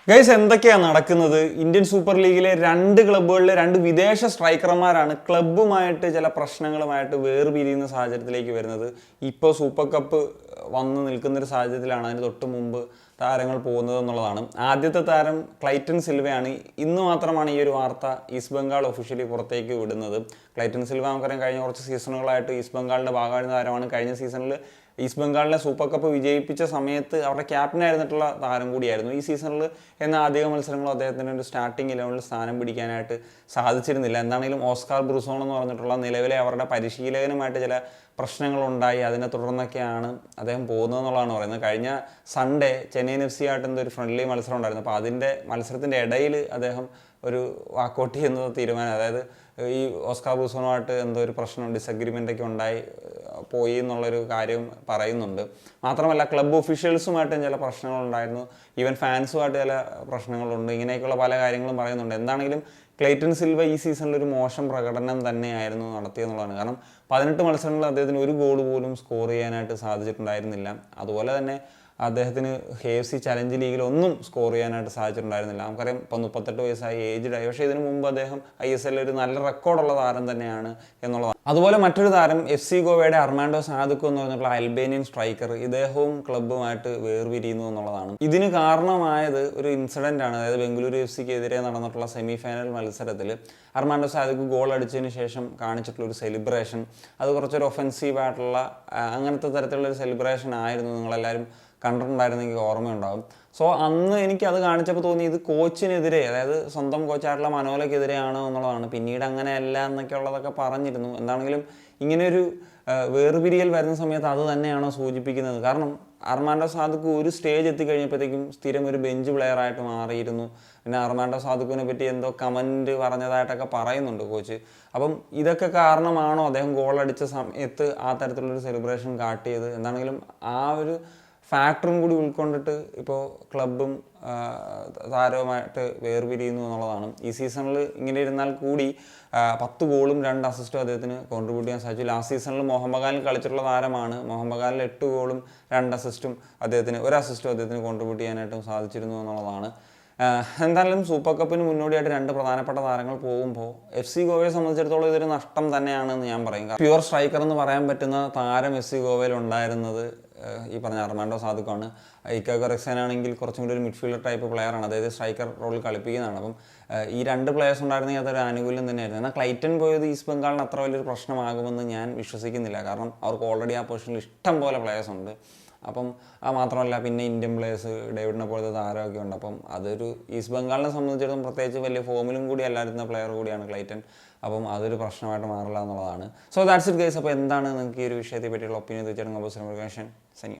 Guys എന്തൊക്കെയാണ് നടക്കുന്നത്? Indian super ലീഗിലെ രണ്ട് ക്ലബ്ബുകളിലെ രണ്ട് വിദേശ സ്ട്രൈക്കർമാരാണ് ക്ലബ്ബുമായിട്ട് ചില പ്രശ്നങ്ങളുമായിട്ട് വേർപിരിയുന്ന സാഹചര്യത്തിലേക്ക് വരുന്നത്. ഇപ്പോൾ സൂപ്പർ കപ്പ് വന്ന് നിൽക്കുന്നൊരു സാഹചര്യത്തിലാണ് അതിന് തൊട്ട് മുമ്പ് താരങ്ങൾ പോകുന്നത് എന്നുള്ളതാണ്. ആദ്യത്തെ താരം ക്ലൈറ്റൺ സിൽവയാണ്. ഇന്ന് മാത്രമാണ് ഈ ഒരു വാർത്ത ഈസ്റ്റ് ബംഗാൾ ഒഫീഷ്യലി പുറത്തേക്ക് വിടുന്നത്. ക്ലൈറ്റൺ സിൽവ നമുക്കറിയാം, കഴിഞ്ഞ കുറച്ച് സീസണുകളായിട്ട് ഈസ്റ്റ് ബംഗാളിൻ്റെ ഭാഗമായിരുന്ന താരമാണ്. കഴിഞ്ഞ സീസണിൽ ഈസ്റ്റ് ബംഗാളിനെ സൂപ്പർ കപ്പ് വിജയിപ്പിച്ച സമയത്ത് അവരുടെ ക്യാപ്റ്റനായിരുന്നിട്ടുള്ള താരം കൂടിയായിരുന്നു. ഈ സീസണിൽ എന്ന അധിക മത്സരങ്ങളും അദ്ദേഹത്തിന് ഒരു സ്റ്റാർട്ടിംഗ് 11 സ്ഥാനം പിടിക്കാനായിട്ട് സാധിച്ചിരുന്നില്ല. എന്താണെങ്കിലും ഓസ്കാർ ബ്രൂസോൺ എന്ന് പറഞ്ഞിട്ടുള്ള നിലവിലെ അവരുടെ പരിശീലകനുമായിട്ട് ചില പ്രശ്നങ്ങളുണ്ടായി. അതിനെ തുടർന്നൊക്കെയാണ് അദ്ദേഹം പോകുന്നതെന്നുള്ളതാണ് പറയുന്നത്. കഴിഞ്ഞ സൺഡേ ചെന്നൈയിൻ FC ആയിട്ട് എന്തൊരു ഫ്രണ്ട്ലി മത്സരം ഉണ്ടായിരുന്നു. അപ്പോൾ അതിൻ്റെ മത്സരത്തിൻ്റെ ഇടയിൽ അദ്ദേഹം ഒരു വാക്കൗട്ട് ചെയ്യുന്നത് തീരുമാനം, അതായത് ഈ ഓസ്കാർ ബ്രൂസോണുമായിട്ട് എന്തോ ഒരു പ്രശ്നം ഡിസഗ്രിമെൻ്റ് ഒക്കെ ഉണ്ടായി പോയി എന്നുള്ളൊരു കാര്യം പറയുന്നുണ്ട്. മാത്രമല്ല ക്ലബ്ബ് ഒഫീഷ്യൽസുമായിട്ടും ചില പ്രശ്നങ്ങളുണ്ടായിരുന്നു, ഈവൻ ഫാൻസുമായിട്ട് ചില പ്രശ്നങ്ങളുണ്ട്. ഇങ്ങനെയൊക്കെയുള്ള പല കാര്യങ്ങളും പറയുന്നുണ്ട്. എന്താണെങ്കിലും ക്ലൈറ്റൺ സിൽവ ഈ സീസണിൽ ഒരു മോശം പ്രകടനം തന്നെയായിരുന്നു നടത്തിയെന്നുള്ളതാണ്. കാരണം 18 മത്സരങ്ങളിൽ അദ്ദേഹത്തിന് ഒരു ഗോൾ പോലും സ്കോർ ചെയ്യാനായിട്ട് സാധിച്ചിട്ടുണ്ടായിരുന്നില്ല. അതുപോലെ തന്നെ അദ്ദേഹത്തിന് KFC ചലഞ്ച് ലീഗിൽ ഒന്നും സ്കോർ ചെയ്യാനായിട്ട് സാധിച്ചിട്ടുണ്ടായിരുന്നില്ല. നമുക്കറിയാം, ഇപ്പോൾ 38 വയസ്സായി, ഏജ്ഡായി. പക്ഷേ ഇതിനു മുമ്പ് അദ്ദേഹം ISL ഒരു നല്ല റെക്കോർഡുള്ള താരം തന്നെയാണ് എന്നുള്ളതാണ്. അതുപോലെ മറ്റൊരു താരം FC ഗോവയുടെ അർമാൻഡോ സാദുക്കോ എന്ന് പറഞ്ഞിട്ടുള്ള അൽബേനിയൻ സ്ട്രൈക്കർ, ഇദ്ദേഹവും ക്ലബ്ബുമായിട്ട് വേർപിരിയുന്നു എന്നുള്ളതാണ്. ഇതിന് കാരണമായത് ഒരു ഇൻസിഡൻ്റ് ആണ്. അതായത് ബംഗളൂരു FCക്കെതിരെ നടന്നിട്ടുള്ള സെമി ഫൈനൽ മത്സരത്തിൽ അർമാൻഡോ സാദുക്കോ ഗോൾ അടിച്ചതിന് ശേഷം കാണിച്ചിട്ടുള്ള ഒരു സെലിബ്രേഷൻ, അത് കുറച്ചൊരു ഒഫൻസീവായിട്ടുള്ള അങ്ങനത്തെ തരത്തിലുള്ള ഒരു സെലിബ്രേഷൻ ആയിരുന്നു. നിങ്ങളെല്ലാവരും കണ്ടിട്ടുണ്ടായിരുന്നെങ്കിൽ ഓർമ്മയുണ്ടാകും. സോ അന്ന് എനിക്കത് കാണിച്ചപ്പോൾ തോന്നി ഇത് കോച്ചിനെതിരെ, അതായത് സ്വന്തം കോച്ചായിട്ടുള്ള മനോലയ്ക്കെതിരെയാണോ എന്നുള്ളതാണ്. പിന്നീട് അങ്ങനെയല്ല എന്നൊക്കെ ഉള്ളതൊക്കെ പറഞ്ഞിരുന്നു. എന്താണെങ്കിലും ഇങ്ങനെയൊരു വേർപിരിയൽ വരുന്ന സമയത്ത് അത് തന്നെയാണോ സൂചിപ്പിക്കുന്നത്? കാരണം അർമാൻഡോ സാദുക്കോ ഒരു സ്റ്റേജ് എത്തിക്കഴിഞ്ഞപ്പോഴത്തേക്കും സ്ഥിരം ഒരു ബെഞ്ച് പ്ലെയറായിട്ട് മാറിയിരുന്നു. പിന്നെ അർമാൻഡോ സാദുക്കോനെ പറ്റി എന്തോ കമൻറ്റ് പറഞ്ഞതായിട്ടൊക്കെ പറയുന്നുണ്ട് കോച്ച്. അപ്പം ഇതൊക്കെ കാരണമാണോ അദ്ദേഹം ഗോളടിച്ച സമയത്ത് ആ തരത്തിലുള്ളൊരു സെലിബ്രേഷൻ കാട്ടിയത്? എന്താണെങ്കിലും ആ ഒരു ഫാക്ടറും കൂടി ഉൾക്കൊണ്ടിട്ട് ഇപ്പോൾ ക്ലബ്ബും താരവുമായിട്ട് വേർപിരിയുന്നു എന്നുള്ളതാണ്. ഈ സീസണിൽ ഇങ്ങനെ ഇരുന്നാൽ കൂടി 10 ഗോളും 2 അസിസ്റ്റും അദ്ദേഹത്തിന് കോൺട്രിബ്യൂട്ട് ചെയ്യാൻ സാധിച്ചു. ലാസ്റ്റ് സീസണിൽ മോഹൻ ബഗാനിൽ കളിച്ചിട്ടുള്ള താരമാണ്. മോഹൻ ബഗാനിൽ 8 ഗോളും 2 അസിസ്റ്റും അദ്ദേഹത്തിന്, 1 അസിസ്റ്റും അദ്ദേഹത്തിന് കോൺട്രിബ്യൂട്ട് ചെയ്യാനായിട്ടും സാധിച്ചിരുന്നു എന്നുള്ളതാണ്. എന്തായാലും സൂപ്പർ കപ്പിന് മുന്നോടിയായിട്ട് 2 പ്രധാനപ്പെട്ട താരങ്ങൾ പോകുമ്പോൾ FC ഗോവയെ സംബന്ധിച്ചിടത്തോളം ഇതൊരു നഷ്ടം തന്നെയാണെന്ന് ഞാൻ പറയും. പ്യുവർ സ്ട്രൈക്കർ എന്ന് പറയാൻ പറ്റുന്ന താരം FC ഗോവയിൽ ഉണ്ടായിരുന്നത് ഈ പറഞ്ഞ അർമാൻഡോ സാദുക്കോ ആണ്. ഇക്കാഗോ റെക്സനാണെങ്കിൽ കുറച്ചും കൂടി ഒരു മിഡ്ഫീൽഡർ ടൈപ്പ് പ്ലെയറാണ്, അതായത് സ്ട്രൈക്കർ റോളിൽ കളിപ്പിക്കുന്നതാണ്. അപ്പം ഈ 2 പ്ലെയേഴ്സ് ഉണ്ടായിരുന്നെങ്കിൽ അതൊരു ആനുകൂല്യം തന്നെയായിരുന്നു. എന്നാൽ ക്ലൈറ്റൺ പോയത് ഈസ്റ്റ് ബംഗാളിന് അത്ര വലിയൊരു പ്രശ്നമാകുമെന്ന് ഞാൻ വിശ്വസിക്കുന്നില്ല. കാരണം അവർക്ക് ഓൾറെഡി ആ പൊസിഷനിൽ ഇഷ്ടം പോലെ പ്ലെയേഴ്സ് ഉണ്ട്. അപ്പം മാത്രമല്ല പിന്നെ ഇന്ത്യൻ പ്ലേയേഴ്സ് ഡേവിഡിനെ പോലത്തെ താരമൊക്കെ ഉണ്ട്. അപ്പം അതൊരു ഈസ്റ്റ് ബംഗാളിനെ സംബന്ധിച്ചിടത്തോളം പ്രത്യേകിച്ച് വലിയ ഫോമിലും കൂടി അല്ലായിരുന്ന പ്ലെയർ കൂടിയാണ് ക്ലൈറ്റൺ. അപ്പം അതൊരു പ്രശ്നമായിട്ട് മാറില്ല എന്നുള്ളതാണ്. So that's it guys. അപ്പോൾ എന്താണ് നിങ്ങൾക്ക് ഈ ഒരു വിഷയത്തെ പറ്റിയുള്ള ഒപ്പീനിയൻ തീർച്ചയായിട്ടും സനി